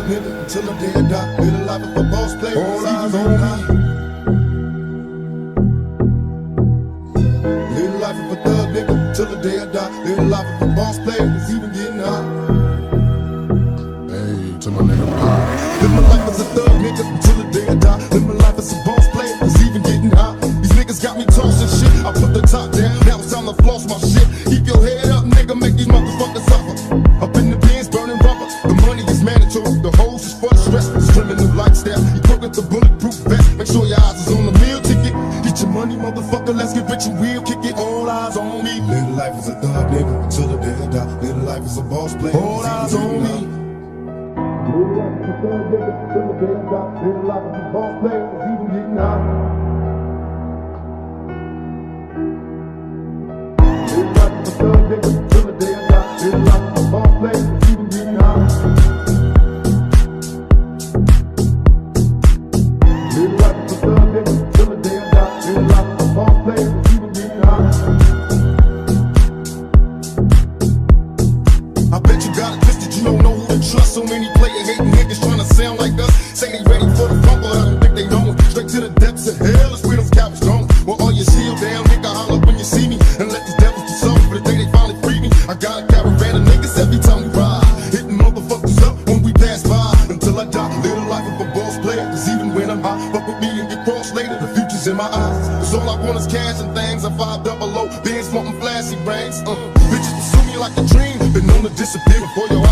nigga until the day I die. Live the life of a boss player. All eyes on me. Live the life of a thug nigga until the day I die. Live the life of a boss player. It's even getting hot. Hey, to my nigga Pop. Live my life as a thug nigga until the day I die. Live my life as a boss player. It's even getting hot. These niggas got me tossing shit. I put the top down. Now it's time to floss my shit. Keep your head up, nigga. Make these motherfuckers suffer. Up in the bins, burning rubber. The money is mandatory. The hose is for the stress. It's criminal lifestyle. You put with the bulletproof vest. Make sure your eyes is on the meal ticket. Get your money, motherfucker. Let's get rich and we'll kick it. All eyes on me. Live the life as a thug nigga until the day I die. Live the life as a boss player. All eyes on me. Live the life as a thug nigga until the day I die. Live the life as a boss player. It's even getting hot. Live the life as a thug nigga until the day I die. Live the life as a boss player. It's even getting hot. Live the life as a thug nigga until the day I die. Live the life as a boss player. It's even getting hot. I bet you got it twisted, you don't know who to trust. So many player hating niggas trying to sound like us. Say they ready for the fumble, I don't think they know it. Straight to the depths of hell is where those cowards going. Well, all your shield down, nigga, holler when you see me. And let these devils be sorry for the day they finally free me. I got a caravan of niggas every time we ride. Hitting motherfuckers up when we pass by. Until I die, live the life of a boss player. Cause even when I'm high, fuck with me and get crossed later. The future's in my eyes. Cause all I want is cash and things. I 500, Benz wanting flashy rings. Bitches pursue me like a dream. Been known to disappear before your